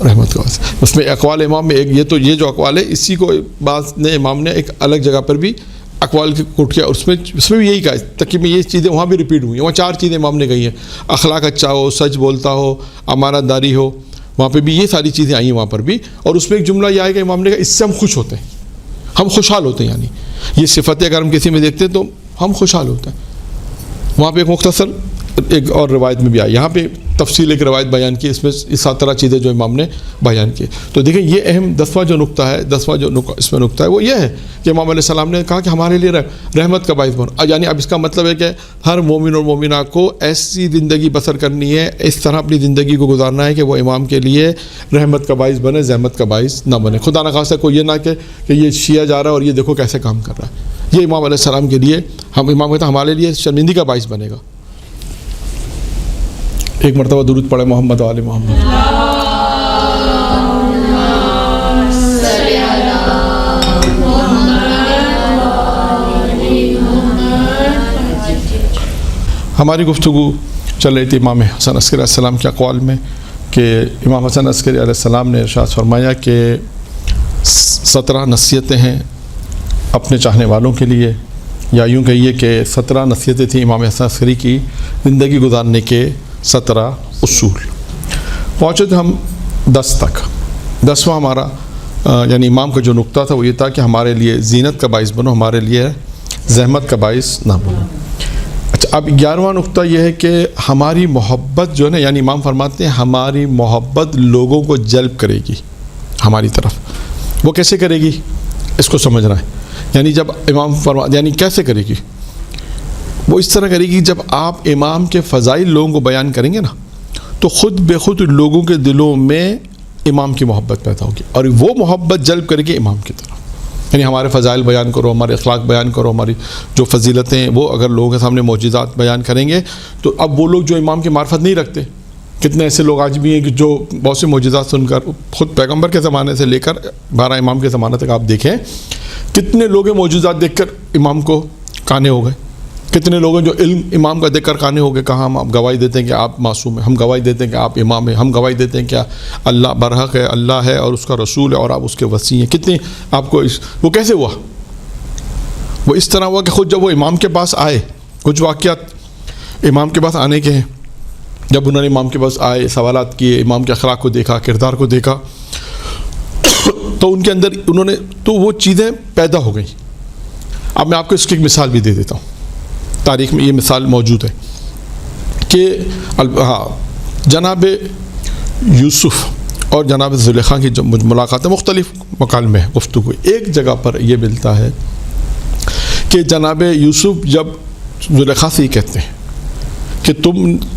رحمت کا باعث. اس میں اقوال امام میں ایک یہ جو اقوال ہے, اسی کو بعض نے امام نے ایک الگ جگہ پر بھی اقوال کی کوٹ کیا, اس میں بھی یہی کہا ہے. تقریب میں یہ چیزیں وہاں بھی ریپیٹ ہوئی ہیں. وہاں 4 چیزیں امام نے کہی ہیں, اخلاق اچھا ہو, سچ بولتا ہو, امانت داری ہو, وہاں پہ بھی یہ ساری چیزیں آئی ہیں وہاں پر بھی. اور اس میں ایک جملہ یہ آئے کہ امام نے کہا اس سے ہم خوش ہوتے ہیں, ہم خوشحال ہوتے ہیں. یعنی یہ صفتیں اگر ہم کسی میں دیکھتے ہیں تو ہم خوشحال ہوتے ہیں. وہاں پہ ایک مختصر ایک اور روایت میں بھی آئی, یہاں پہ تفصیل ایک روایت بیان کی, اس میں اس 7 طرح چیزیں جو امام نے بیان کی. تو دیکھیں یہ اہم 10واں جو نقطہ ہے, 10واں جو اس میں نقطہ ہے وہ یہ ہے کہ امام علیہ السلام نے کہا کہ ہمارے لیے رحمت کا باعث بنو. یعنی اب اس کا مطلب ہے کہ ہر مومن اور مومنہ کو ایسی زندگی بسر کرنی ہے, اس طرح اپنی زندگی کو گزارنا ہے کہ وہ امام کے لیے رحمت کا باعث بنے, زحمت کا باعث نہ بنے. خدا نخواستہ کوئی یہ نہ کہ یہ شیعہ جا رہا ہے اور یہ دیکھو کیسے کام کر رہا ہے. یہ امام علیہ السلام کے لیے, ہم امام کہتے ہیں ہمارے لیے شرمندگی کا باعث بنے گا. ایک مرتبہ درود پڑھے محمد و آل محمد. ہماری گفتگو چل رہی تھی امام حسن عسکری علیہ السلام کے اقوال میں کہ امام حسن عسکری علیہ السلام نے ارشاد فرمایا کہ 17 نصیحتیں ہیں اپنے چاہنے والوں کے لیے, یا یوں کہیے کہ 17 نصیحتیں تھیں امام حسن عسکری کی زندگی گزارنے کے 17 اصول. پہنچے تھے ہم 10 تک. 10واں ہمارا یعنی امام کا جو نقطہ تھا وہ یہ تھا کہ ہمارے لیے زینت کا باعث بنو, ہمارے لیے زحمت کا باعث نہ بنو. اچھا, اب 11واں نقطہ یہ ہے کہ ہماری محبت جو ہے نا, یعنی امام فرماتے ہیں ہماری محبت لوگوں کو جلب کرے گی ہماری طرف. وہ کیسے کرے گی اس کو سمجھنا ہے. یعنی جب امام یعنی کیسے کرے گی, وہ اس طرح کرے گی جب آپ امام کے فضائل لوگوں کو بیان کریں گے نا تو خود بے خود لوگوں کے دلوں میں امام کی محبت پیدا ہوگی, اور وہ محبت جلب کرے گی امام کی طرف. یعنی ہمارے فضائل بیان کرو, ہمارے اخلاق بیان کرو, ہماری جو فضیلتیں ہیں وہ اگر لوگوں کے سامنے معجزات بیان کریں گے تو اب وہ لوگ جو امام کی معرفت نہیں رکھتے, کتنے ایسے لوگ آج بھی ہیں کہ جو بہت سے معجزات سن کر خود پیغمبر کے زمانے سے لے کر 12 امام کے زمانے تک آپ دیکھیں کتنے لوگ معجزات دیکھ کر امام کو قانے ہو گئے. کتنے لوگوں جو علم امام کا دیکھ کر قانے ہو گئے, کہاں ہم آپ گواہی دیتے ہیں کہ آپ معصوم ہیں, ہم گواہی دیتے ہیں کہ آپ امام ہیں, ہم گواہی دیتے ہیں کہ اللہ برحق ہے, اللہ ہے اور اس کا رسول ہے اور آپ اس کے وصی ہیں. کتنے آپ کو وہ کیسے ہوا؟ وہ اس طرح ہوا کہ خود جب وہ امام کے پاس آئے, کچھ واقعات امام کے پاس آنے کے ہیں, جب انہوں نے امام کے پاس آئے, سوالات کیے, امام کے اخلاق کو دیکھا, کردار کو دیکھا, تو ان کے اندر انہوں نے تو وہ چیزیں پیدا ہو گئیں. اب میں آپ کو اس کی ایک مثال بھی دے دیتا ہوں, تاریخ میں یہ مثال موجود ہے کہ جناب یوسف اور جناب زلیخا کی جو ملاقاتیں مختلف مکالمے ہیں, گفتگو ایک جگہ پر یہ ملتا ہے کہ جناب یوسف جب زلیخا سے یہ کہتے ہیں کہ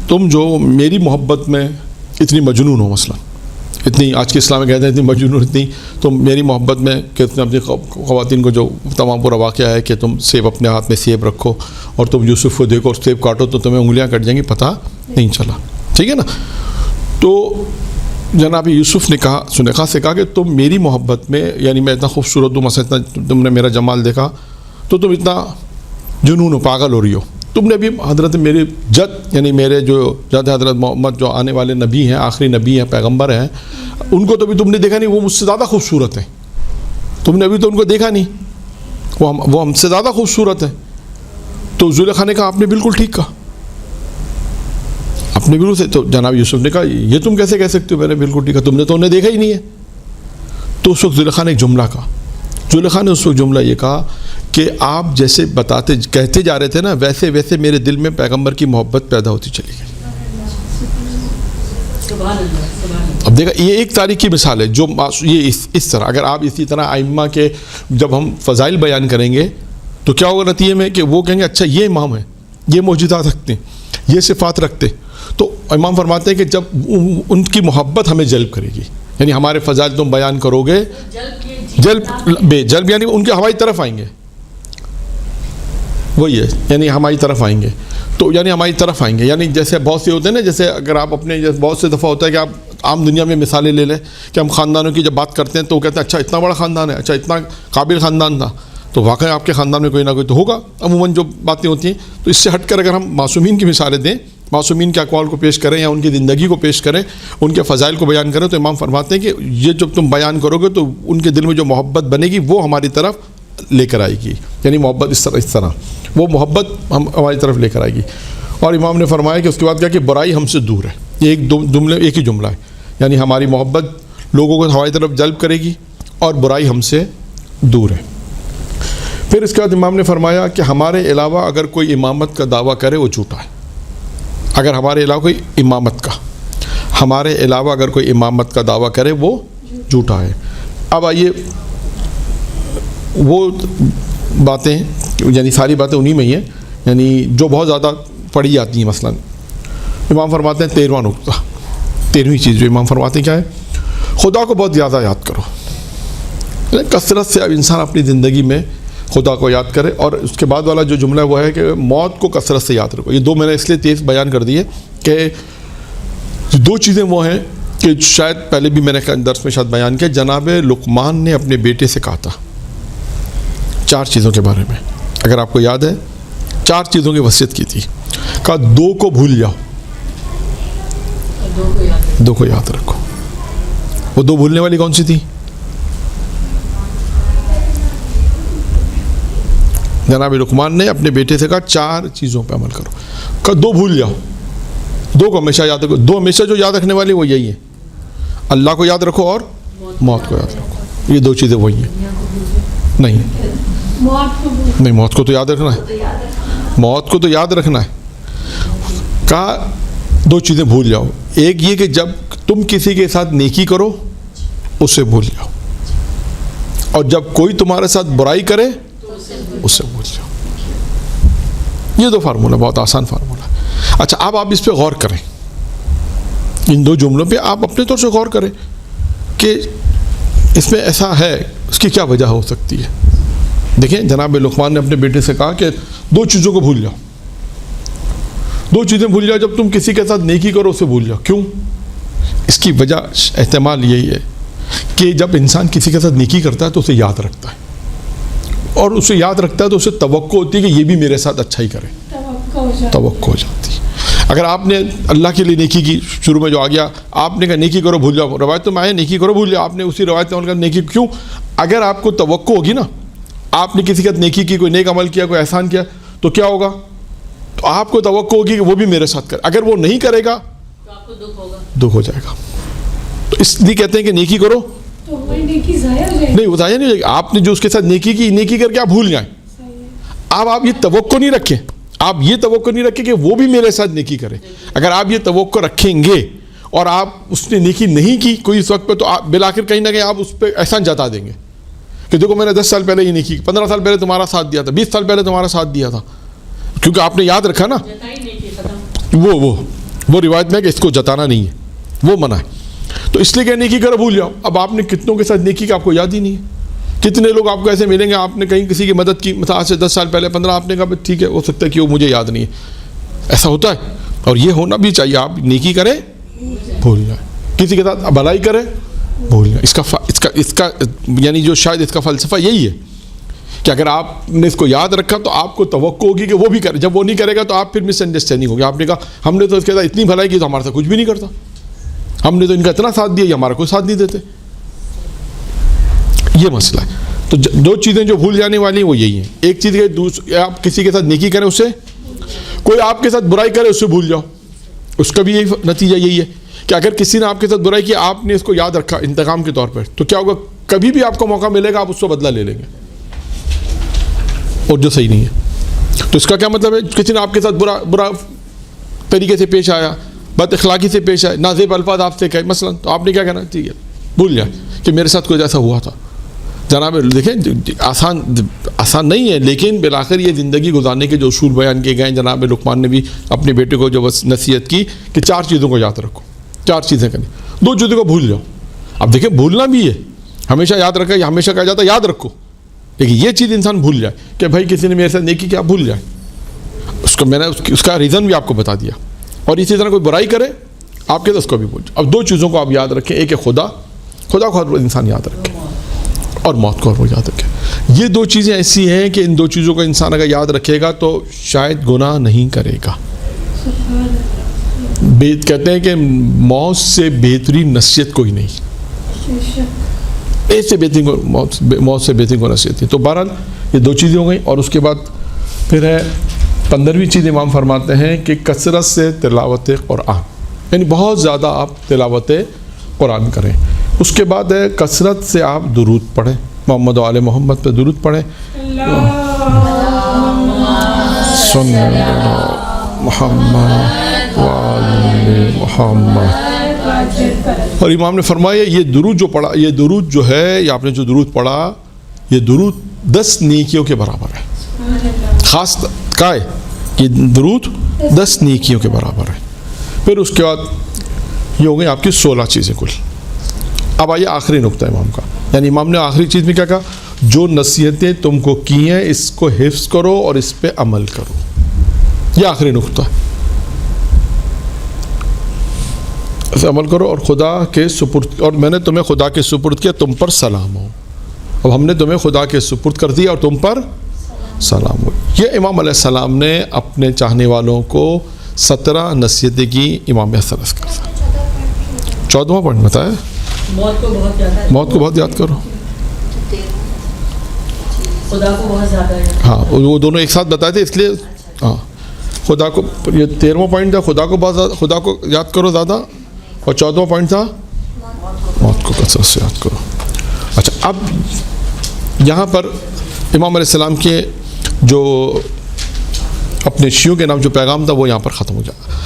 تم جو میری محبت میں اتنی مجنون ہو, مثلا اتنی آج کے اسلام میں کہتے ہیں اتنی مجنون, اتنی تم میری محبت میں کہ تم اپنی خواتین کو جو تمام پورا واقعہ ہے کہ تم سیب اپنے ہاتھ میں سیب رکھو اور تم یوسف کو دیکھو اور سیب کاٹو تو تمہیں انگلیاں کٹ جائیں گی, پتہ نہیں چلا, ٹھیک ہے نا. تو جناب یوسف نے کہا زلیخا سے کہا کہ تم میری محبت میں یعنی میں اتنا خوبصورت ہوں مثلا اتنا تم نے میرا جمال دیکھا تو تم اتنا جنون ہو پاگل ہو رہی ہو. تم نے بھی حضرت میری جد یعنی میرے جو جد حضرت محمد جو آنے والے نبی ہیں آخری نبی ہیں پیغمبر ہیں ان کو تو بھی تم نے دیکھا نہیں, وہ مجھ سے زیادہ خوبصورت ہیں. تم نے ابھی تو ان کو دیکھا نہیں, وہ ہم سے زیادہ خوبصورت ہیں. تو زلیخا نے کہا آپ نے بالکل ٹھیک کہا, آپ نے بالکل سے. تو جناب یوسف نے کہا یہ تم کیسے کہہ سکتے ہو, میں نے بالکل ٹھیک کہا, تم نے تو انہیں دیکھا ہی نہیں ہے. تو اس وقت زلیخا نے ایک جملہ کہا. زلیخا نے اس وقت جملہ یہ کہا کہ آپ جیسے کہتے جا رہے تھے نا ویسے ویسے میرے دل میں پیغمبر کی محبت پیدا ہوتی چلی گئی. اب دیکھا یہ ایک تاریخی مثال ہے جو یہ اس طرح اگر آپ اسی طرح ائمہ کے جب ہم فضائل بیان کریں گے تو کیا ہوگا نتیجے میں کہ وہ کہیں گے اچھا یہ امام ہیں, یہ معجزات رکھتے ہیں, یہ صفات رکھتے. تو امام فرماتے ہیں کہ جب ان کی محبت ہمیں جلب کرے گی یعنی ہمارے فضائل تم بیان کرو گے جلب یعنی ان کے ہماری طرف آئیں گے, وہی ہے یعنی ہماری طرف آئیں گے. تو یعنی ہماری طرف آئیں گے یعنی جیسے بہت سے ہوتے ہیں نا, جیسے اگر آپ اپنے بہت سے دفعہ ہوتا ہے کہ آپ عام دنیا میں مثالیں لے لیں کہ ہم خاندانوں کی جب بات کرتے ہیں تو وہ کہتے ہیں اچھا اتنا بڑا خاندان ہے, اچھا اتنا قابل خاندان تھا. تو واقعی آپ کے خاندان میں کوئی نہ کوئی تو ہوگا عموماً جو باتیں ہوتی ہیں. تو اس سے ہٹ کر اگر ہم معصومین کی مثالیں دیں, معصومین کے اقوال کو پیش کریں یا ان کی زندگی کو پیش کریں, ان کے فضائل کو بیان کریں, تو امام فرماتے ہیں کہ یہ جب تم بیان کرو گے تو ان کے دل میں جو محبت بنے گی وہ ہماری طرف لے کر آئے گی. یعنی محبت اس طرح وہ محبت ہماری طرف لے کر آئے گی. اور امام نے فرمایا کہ اس کے بعد کیا کہ برائی ہم سے دور ہے. یہ ایک ہی جملہ ہے یعنی ہماری محبت لوگوں کو ہماری طرف جلب کرے گی اور برائی ہم سے دور ہے. پھر اس کے بعد امام نے فرمایا کہ ہمارے علاوہ اگر کوئی امامت کا دعویٰ کرے وہ جھوٹا ہے. اگر ہمارے علاوہ کوئی ہمارے علاوہ اگر کوئی امامت کا دعویٰ کرے وہ جھوٹا ہے. اب آئیے وہ باتیں یعنی ساری باتیں انہی میں ہی ہیں یعنی جو بہت زیادہ پڑھی جاتی ہیں. مثلا امام فرماتے ہیں 13واں نقطہ 13ویں چیز جو امام فرماتے ہیں کیا ہے, خدا کو بہت زیادہ یاد کرو. کثرت سے اب انسان اپنی زندگی میں خدا کو یاد کرے. اور اس کے بعد والا جو جملہ وہ ہے کہ موت کو کثرت سے یاد رکھو. یہ دو میں نے اس لیے تیز بیان کر دی ہے کہ دو چیزیں وہ ہیں کہ شاید پہلے بھی میں نے درس میں شاید بیان کیا. جناب لقمان نے اپنے بیٹے سے کہا تھا 4 چیزوں کے بارے میں, اگر آپ کو یاد ہے 4 چیزوں کی وصیت کی تھی. کہا 2 کو بھول جاؤ, 2 کو یاد رکھو. وہ 2 بھولنے والی کون سی تھی؟ جناب لقمان نے اپنے بیٹے سے کہا 4 چیزوں پہ عمل کرو. کہا 2 بھول جاؤ, 2 کو ہمیشہ یاد رکھو. 2 ہمیشہ جو یاد رکھنے والی وہ یہی ہے, اللہ کو یاد رکھو اور موت کو یاد رکھو. یہ 2 چیزیں وہی ہیں. نہیں موت کو تو یاد رکھنا ہے, موت کو تو یاد رکھنا ہے. کہا 2 چیزیں بھول جاؤ. ایک یہ کہ جب تم کسی کے ساتھ نیکی کرو اسے بھول جاؤ, اور جب کوئی تمہارے ساتھ برائی کرے اسے بھول جاؤ. یہ 2 فارمولہ بہت آسان فارمولہ ہے. اچھا اب آپ اس پہ غور کریں, ان 2 جملوں پہ آپ اپنے طور سے غور کریں کہ اس میں ایسا ہے, اس کی کیا وجہ ہو سکتی ہے. دیکھیں جناب لقمان نے اپنے بیٹے سے کہا کہ 2 چیزوں کو بھول جاؤ, 2 چیزیں بھول جاؤ. جب تم کسی کے ساتھ نیکی کرو اسے بھول جاؤ. کیوں؟ اس کی وجہ احتمال یہی ہے کہ جب انسان کسی کے ساتھ نیکی کرتا ہے تو اسے یاد رکھتا ہے, اور اسے یاد رکھتا ہے تو اسے توقع ہوتی ہے کہ یہ بھی میرے ساتھ اچھا ہی کرے, توقع ہو جاتی ہے. اگر آپ نے اللہ کے لیے نیکی کی, شروع میں جو آ گیا آپ نے کہا نیکی کرو بھول جاؤ, روایتوں میں آئے نیکی کرو بھول جاؤ, آپ نے اسی روایت میں نیکی کیوں. اگر آپ کو توقع ہوگی نا, آپ نے کسی کے ساتھ نیکی کی, کوئی نیک عمل کیا, کوئی احسان کیا, تو کیا ہوگا, تو آپ کو توقع ہوگی کہ وہ بھی میرے ساتھ کرے. اگر وہ نہیں کرے گا تو آپ کو دکھ ہو جائے گا. تو اس لیے کہتے ہیں کہ نیکی کرو, نہیں وہ ضائع نہیں ہو جائے گی. آپ نے جو اس کے ساتھ نیکی کی, نیکی کر کے آپ بھول جائیں. اب آپ یہ توقع نہیں رکھیں, آپ یہ توقع نہیں رکھیں کہ وہ بھی میرے ساتھ نیکی کرے. اگر آپ یہ توقع رکھیں گے اور آپ اس نے نیکی نہیں کی کوئی اس وقت پہ, تو آپ بالآخر کہیں نہ کہیں آپ اس پہ احسان جتا دیں گے کہ دیکھو میں نے 10 سال پہلے یہ نیکی کی, 15 سال پہلے تمہارا ساتھ دیا تھا, 20 سال پہلے تمہارا ساتھ دیا تھا, کیونکہ آپ نے یاد رکھا نا. وہ روایت میں کہ اس کو جتانا نہیں ہے, وہ منع ہے. تو اس لیے کہ نیکی کرو بھول جاؤ. اب آپ نے کتنوں کے ساتھ نیکی کا آپ کو یاد ہی نہیں ہے. کتنے لوگ آپ کو ایسے ملیں گے, آپ نے کہیں کسی کی مدد کی, مثلا آج سے 10 سال پہلے 15, آپ نے کہا ٹھیک ہے ہو سکتا ہے کہ وہ مجھے یاد نہیں ہے. ایسا ہوتا ہے, اور یہ ہونا بھی چاہیے. آپ نیکی کریں بھول جائے. کسی کے ساتھ بھلائی کرے, بھول جائے. اس کا یعنی جو شاید اس کا فلسفہ یہی ہے کہ اگر آپ نے اس کو یاد رکھا تو آپ کو توقع ہوگی کہ وہ بھی کرے. جب وہ نہیں کرے گا تو آپ پھر مس انڈرسٹینڈنگ ہوگی. آپ نے کہا ہم نے تو اس کے ساتھ اتنی بھلائی کی تو ہمارے ساتھ کچھ بھی نہیں کرتا, ہم نے تو ان کا اتنا ساتھ دیا, یہ ہمارا کوئی ساتھ نہیں دیتے. یہ مسئلہ ہے. تو دو چیزیں جو بھول جانے والی ہیں وہ یہی ہیں. ایک چیز ہے آپ کسی کے ساتھ نیکی کریں, اسے کوئی آپ کے ساتھ برائی کرے اس سے بھول جاؤ. اس کا بھی یہی نتیجہ یہی ہے کہ اگر کسی نے آپ کے ساتھ برائی کی, آپ نے اس کو یاد رکھا انتقام کے طور پر, تو کیا ہوگا, کبھی بھی آپ کو موقع ملے گا آپ اس کو بدلہ لے لیں گے, اور جو صحیح نہیں ہے. تو اس کا کیا مطلب ہے, کسی نے آپ کے ساتھ برا طریقے سے پیش آیا, بد اخلاقی سے پیش آئے, نازیب الفاظ آپ سے کہے مثلا, تو آپ نے کیا کہنا, ٹھیک ہے بھول جائے کہ میرے ساتھ کچھ ایسا ہوا تھا. جناب دیکھیں آسان نہیں ہے, لیکن بالآخر یہ زندگی گزارنے کے جو اصول بیان کیے گئے ہیں. جناب لقمان نے بھی اپنے بیٹے کو جو نصیحت کی کہ 4 چیزوں کو یاد رکھو, 4 چیزیں کریں, 2 چیزوں کو بھول جاؤ. اب دیکھیں بھولنا بھی ہے, ہمیشہ یاد رکھا, یہ ہمیشہ کہا جاتا ہے یاد رکھو, لیکن یہ چیز انسان بھول جائے کہ بھائی کسی نے میرے ساتھ نیکی کیا, بھول جائے اس کو. میں نے اس کا ریزن بھی آپ کو بتا دیا. اور اسی طرح کوئی برائی کرے آپ کے تو اس کو بھی بھول جائے. اب 2 چیزوں کو آپ یاد رکھیں, ایک ہے خدا کو ہر انسان یاد رکھے, اور موت کو ہر روز یاد رکھے. یہ 2 چیزیں ایسی ہیں کہ ان 2 چیزوں کو انسان اگر یاد رکھے گا تو شاید گناہ نہیں کرے گا. کہتے ہیں کہ موت سے بہترین نصیحت کوئی نہیں, ایسے بہترین موت سے بہترین کوئی نصیحت نہیں. تو بہرحال یہ 2 چیزیں ہو گئیں. اور اس کے بعد پھر ہے 15ویں چیز امام فرماتے ہیں کہ کثرت سے تلاوت قرآن, یعنی بہت زیادہ آپ تلاوت قرآن کریں. اس کے بعد ہے کثرت سے آپ درود پڑھیں, محمد و آل محمد پہ درود پڑھیں. محمد و آل محمد. اور امام نے فرمایا یہ درود جو پڑھا, یہ درود جو ہے, یہ آپ نے جو درود پڑھا, یہ درود 10 نیکیوں کے برابر ہے. خاص کا ہے یہ درود 10 نیکیوں کے برابر ہے. پھر اس کے بعد یہ ہو گئی آپ کی 16 چیزیں کل. اب آئیے آخری نقطہ امام کا, یعنی امام نے آخری چیز میں کیا کہا, جو نصیحتیں تم کو کی ہیں اس کو حفظ کرو اور اس پہ عمل کرو. یہ آخری نقطہ ہے, اس عمل کرو اور خدا کے سپرد, اور میں نے تمہیں خدا کے سپرد کیا, تم پر سلام ہو. اب ہم نے تمہیں خدا کے سپرد کر دیا اور تم پر سلام ہو. یہ امام علیہ السلام نے اپنے چاہنے والوں کو 17 نصیحتیں کی. امام حسن عسکری 14واں پوائنٹ بتایا, موت کو بہت یاد کرو, خدا کو بہت زیادہ یاد. ہاں وہ دونوں ایک ساتھ بتائے تھے, اس لیے ہاں خدا کو, یہ 13واں پوائنٹ تھا خدا کو بہت زیادہ, خدا کو یاد کرو زیادہ, اور 14واں پوائنٹ تھا موت کو کثرت سے یاد کرو. اچھا, اب یہاں پر امام علیہ السلام کے جو اپنے شیعوں کے نام جو پیغام تھا وہ یہاں پر ختم ہو جائے.